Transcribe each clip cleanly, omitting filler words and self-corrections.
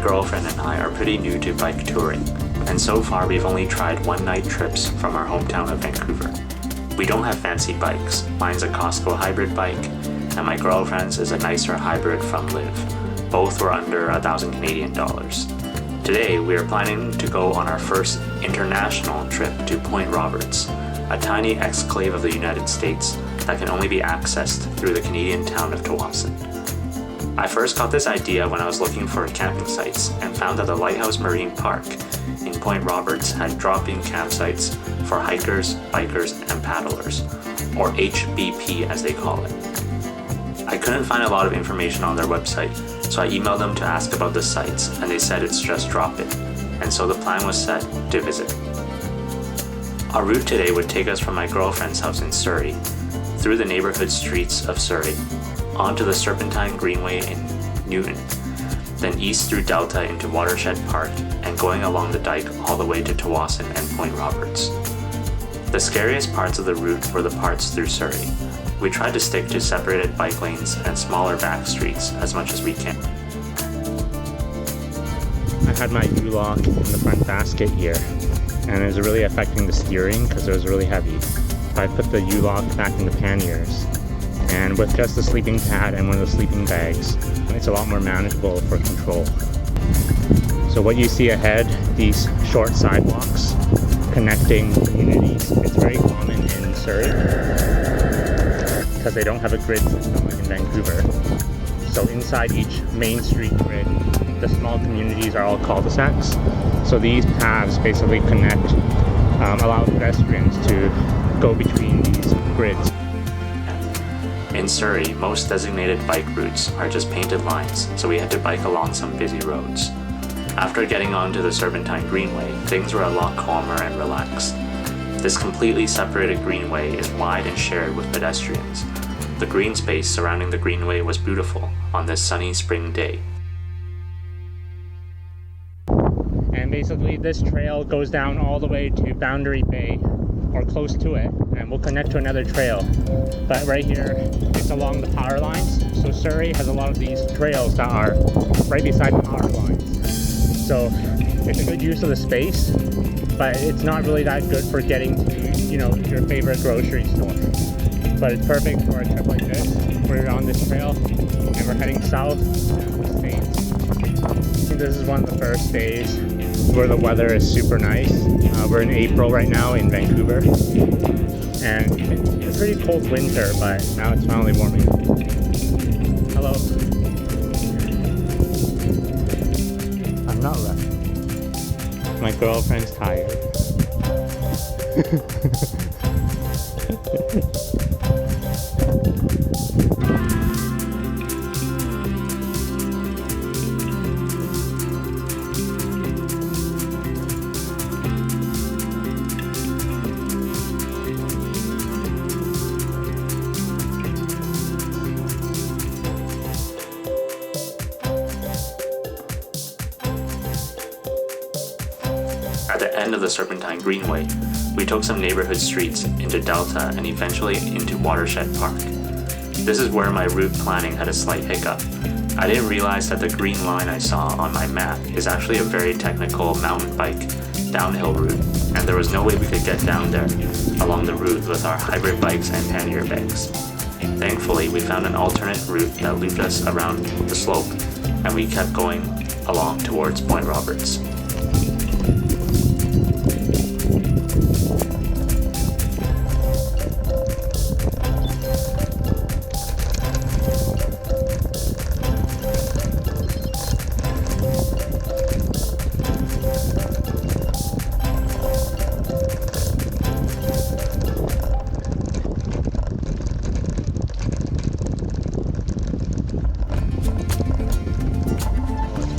girlfriend and I are pretty new to bike touring, and so far we've only tried one-night trips from our hometown of Vancouver. We don't have fancy bikes. Mine's a Costco hybrid bike, and my girlfriend's is a nicer hybrid from Liv. Both were under 1,000 Canadian dollars. Today, we are planning to go on our first international trip to Point Roberts, a tiny exclave of the United States that can only be accessed through the Canadian town of Tsawwassen. I first got this idea when I was looking for camping sites and found that the Lighthouse Marine Park in Point Roberts had drop-in campsites for hikers, bikers, and paddlers, or HBP as they call it. I couldn't find a lot of information on their website, so I emailed them to ask about the sites, and they said it's just drop-in, and so the plan was set to visit. Our route today would take us from my girlfriend's house in Surrey, through the neighborhood streets of Surrey, onto the Serpentine Greenway in Newton, then east through Delta into Watershed Park and going along the dike all the way to Tsawwassen and Point Roberts. The scariest parts of the route were the parts through Surrey. We tried to stick to separated bike lanes and smaller back streets as much as we can. I had my U-lock in the front basket here, and it was really affecting the steering because it was really heavy. I put the U-lock back in the panniers, and with just the sleeping pad and one of the sleeping bags, it's a lot more manageable for control. So what you see ahead, these short sidewalks connecting communities, it's very common in Surrey because they don't have a grid system like in Vancouver. So inside each main street grid, the small communities are all cul-de-sacs. So these paths basically connect, allow pedestrians to go between these grids. In Surrey, most designated bike routes are just painted lines, so we had to bike along some busy roads. After getting onto the Serpentine Greenway, things were a lot calmer and relaxed. This completely separated greenway is wide and shared with pedestrians. The green space surrounding the greenway was beautiful on this sunny spring day. And basically this trail goes down all the way to Boundary Bay, or close to it, and we'll connect to another trail. But right here, it's along the power lines. So Surrey has a lot of these trails that are right beside the power lines. So it's a good use of the space, but it's not really that good for getting to, your favorite grocery store. But it's perfect for a trip like this. We're on this trail and we're heading south to the States. I think this is one of the first days where the weather is super nice. We're in April right now in Vancouver, and it's a pretty cold winter, but now it's finally warming up. Hello. I'm not rushing. My girlfriend's tired. At the end of the Serpentine Greenway, we took some neighborhood streets into Delta and eventually into Watershed Park. This is where my route planning had a slight hiccup. I didn't realize that the green line I saw on my map is actually a very technical mountain bike downhill route, and there was no way we could get down there along the route with our hybrid bikes and pannier bags. Thankfully, we found an alternate route that looped us around the slope, and we kept going along towards Point Roberts.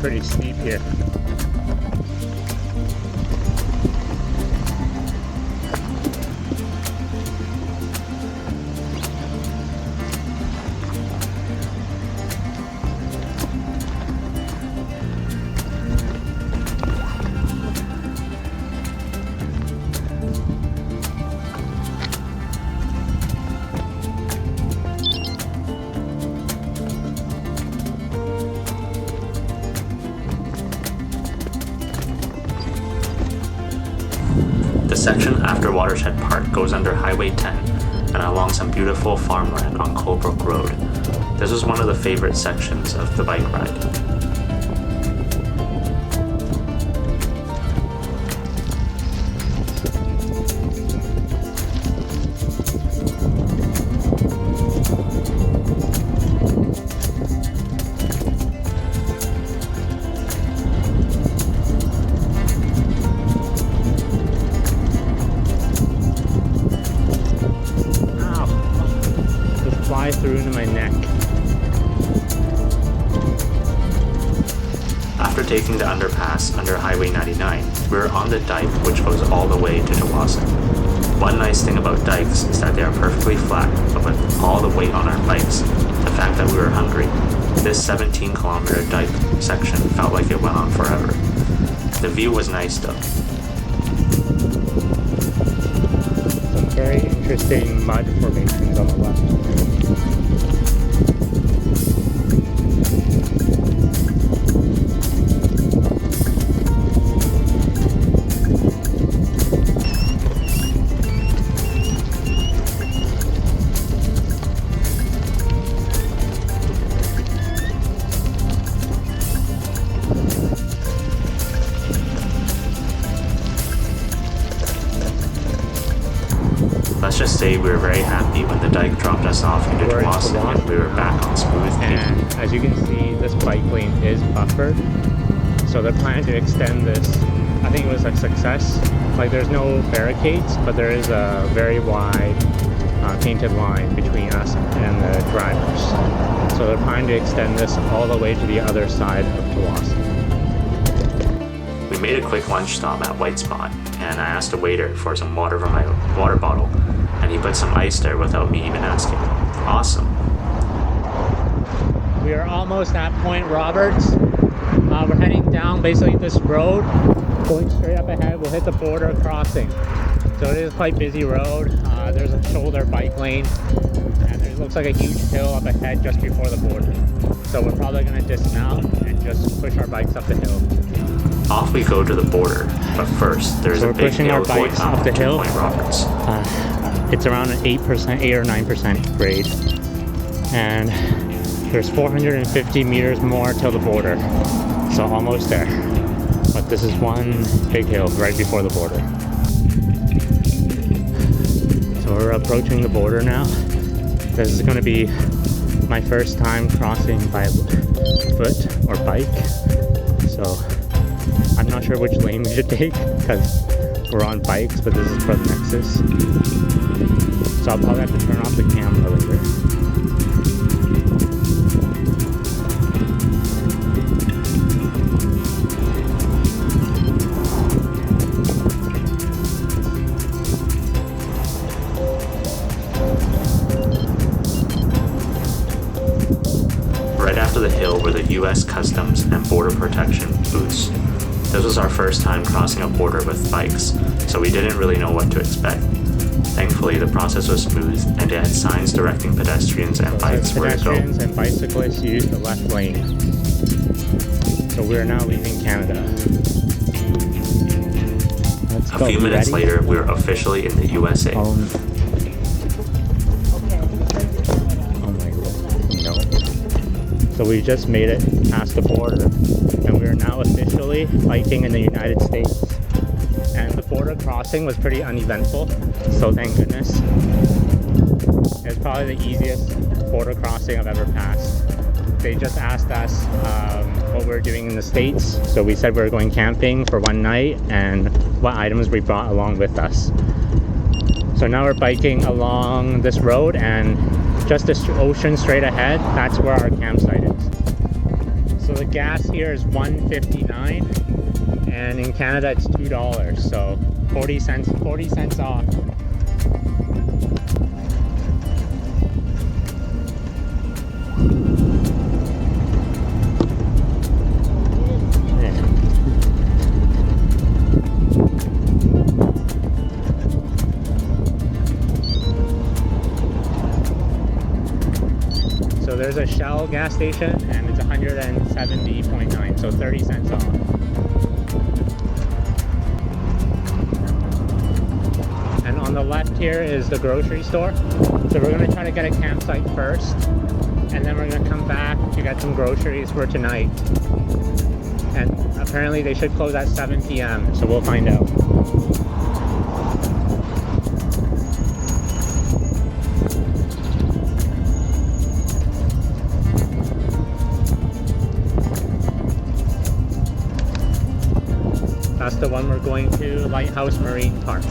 Pretty steep here. section after Watershed Park goes under Highway 10 and along some beautiful farmland on Colebrook Road. This was one of the favorite sections of the bike ride. Through into my neck. After taking the underpass under Highway 99, we were on the dike which goes all the way to Tawasin. One nice thing about dikes is that they are perfectly flat, but with all the weight on our bikes, the fact that we were hungry, this 17-kilometer dike section felt like it went on forever. The view was nice though. Some very interesting mud formations on the left. Let's just say we were very happy when the dike dropped us off into Tawasin and we were back on smooth. And as you can see, this bike lane is buffered, so they're planning to extend this. I think it was a success. Like, there's no barricades, but there is a very wide painted line between us and the drivers. So they're planning to extend this all the way to the other side of Tawasin. We made a quick lunch stop at White Spot, and I asked the waiter for some water from my water bottle, and he put some ice there without me even asking. Awesome. We are almost at Point Roberts. We're heading down basically this road, going straight up ahead. We'll hit the border crossing. So it is quite busy road. There's a shoulder bike lane, and it looks like a huge hill up ahead just before the border. So we're probably going to dismount and just push our bikes up the hill. Off we go to the border, but first there's a big hill going up the hill. Point Roberts. It's around an 8 or 9% grade, and there's 450 meters more till the border, so almost there. But this is one big hill right before the border. So we're approaching the border now. This is going to be my first time crossing by foot or bike, so I'm not sure which lane we should take because we're on bikes, but this is for the Nexus. So I'll probably have to turn off the camera later. Right after the hill were the US Customs and Border Protection booths. This was our first time crossing a border with bikes, so we didn't really know what to expect. Thankfully, the process was smooth and it had signs directing pedestrians and bikes where to go. Pedestrians and bicyclists use the left lane. So we are now leaving Canada. A few minutes later, we were officially in the USA. Oh my god, no. So we just made it past the border, and we are now officially biking in the United States. And the border crossing was pretty uneventful, so thank goodness. It's probably the easiest border crossing I've ever passed. They just asked us what we were doing in the States, so we said we were going camping for one night and what items we brought along with us. So now we're biking along this road, and just the ocean straight ahead, that's where our campsite is. So the gas here is $1.59, and in Canada it's $2, so 40 cents off. So there's a Shell gas station, and it's 170.9, so 30 cents off. the left here is the grocery store. So we're gonna try to get a campsite first, and then we're gonna come back to get some groceries for tonight. And apparently they should close at 7 p.m. so we'll find out. That's the one we're going to, Lighthouse Marine Park.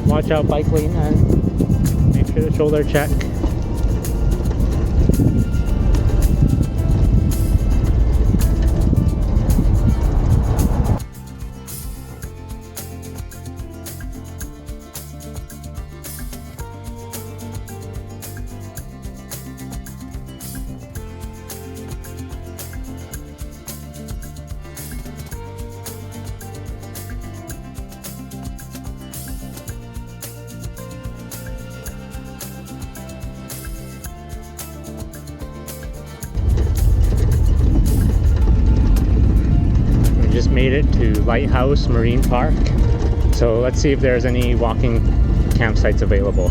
Watch out, bike lane, and make sure to shoulder check. Made it to Lighthouse Marine Park, so let's see if there's any walking campsites available.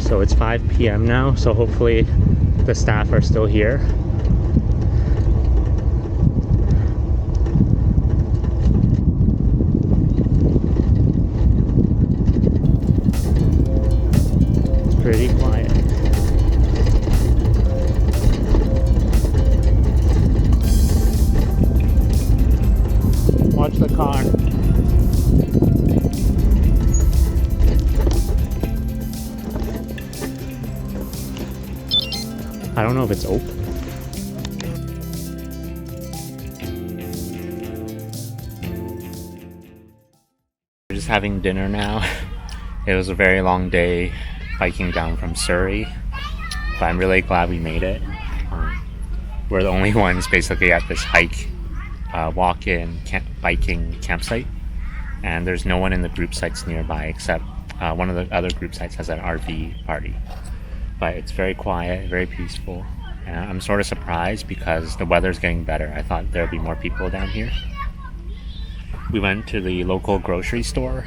So it's 5 p.m. now, so hopefully the staff are still here. Pretty quiet. Watch the car. I don't know if it's open. We're just having dinner now. It was a very long day biking down from Surrey, but I'm really glad we made it. We're the only ones basically at this hike, walk-in biking campsite, and there's no one in the group sites nearby except one of the other group sites has an RV party. But it's very quiet, very peaceful, and I'm sort of surprised because the weather's getting better. I thought there'd be more people down here. We went to the local grocery store,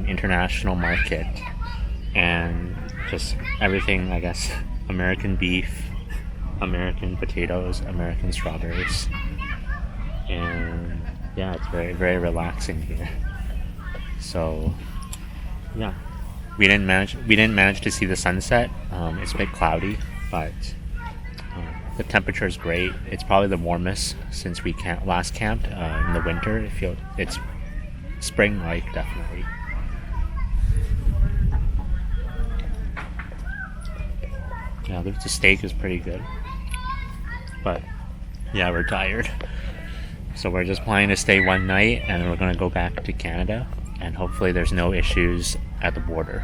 International Market, and just everything, I guess. American beef, American potatoes, American strawberries, and yeah, it's very, very relaxing here. So yeah, we didn't manage to see the sunset. It's a bit cloudy, but the temperature is great. It's probably the warmest since we last camped in the winter. It's spring-like, definitely. Yeah, the steak is pretty good, but yeah, we're tired. So we're just planning to stay one night, and then we're gonna go back to Canada, and hopefully there's no issues at the border.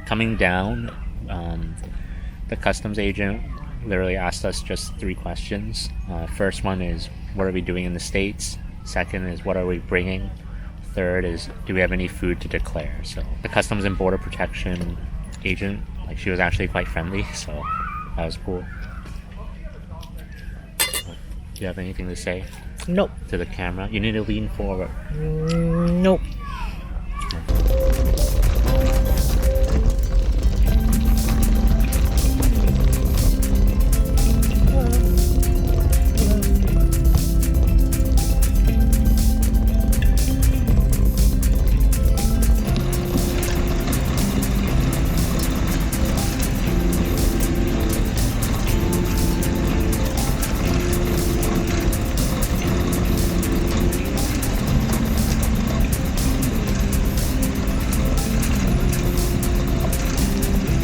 Coming down, the customs agent literally asked us just 3 questions. First one is, what are we doing in the States? Second is, what are we bringing? Third is, do we have any food to declare? So the Customs and Border Protection agent, she was actually quite friendly, so that was cool. Do you have anything to say? Nope. To the camera? You need to lean forward. Nope.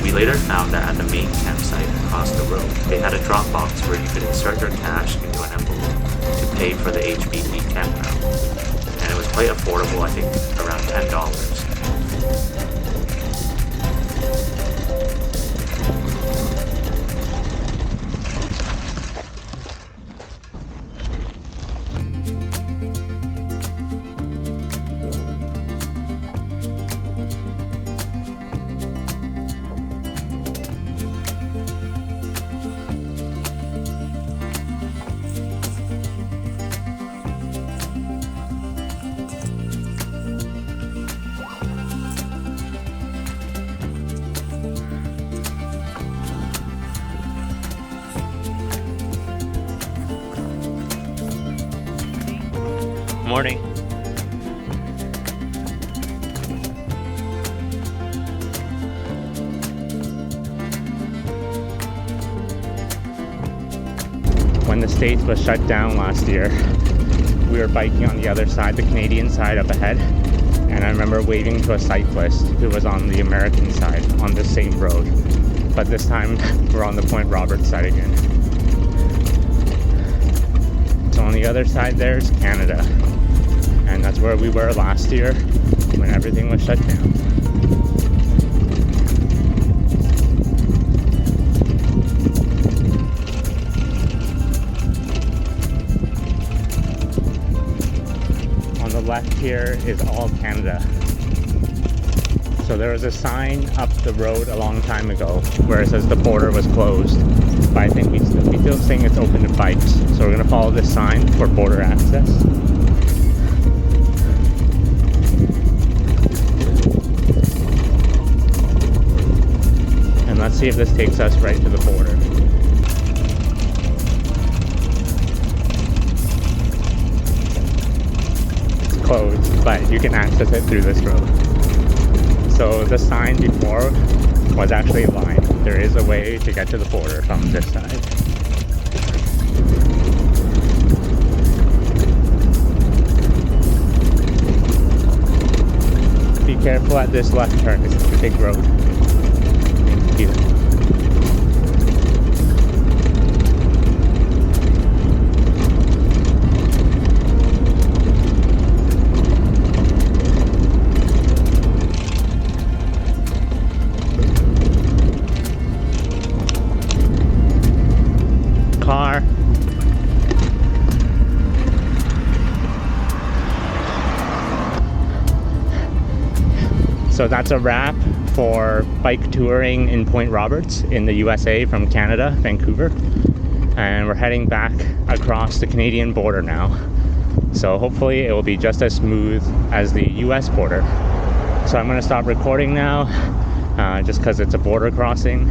We later found that at the main campsite across the road, they had a drop box where you could insert your cash into an envelope. to pay for the HBP campground. And it was quite affordable, I think around $10. Morning. When the States was shut down last year, we were biking on the other side, the Canadian side up ahead, and I remember waving to a cyclist who was on the American side on the same road. But this time we're on the Point Roberts side again. So on the other side there's Canada, and that's where we were last year when everything was shut down. On the left here is all Canada. So there was a sign up the road a long time ago where it says the border was closed, but I think we still saying it's open to bikes. So we're gonna follow this sign for border access. And let's see if this takes us right to the border. It's closed, but you can access it through this road. So the sign before was actually a line. There is a way to get to the border from this side. Be careful at this left turn, it's a big road. Thank you. Car. So that's a wrap for bike touring in Point Roberts in the USA from Canada, Vancouver. And we're heading back across the Canadian border now. So hopefully it will be just as smooth as the US border. So I'm gonna stop recording now, just because it's a border crossing.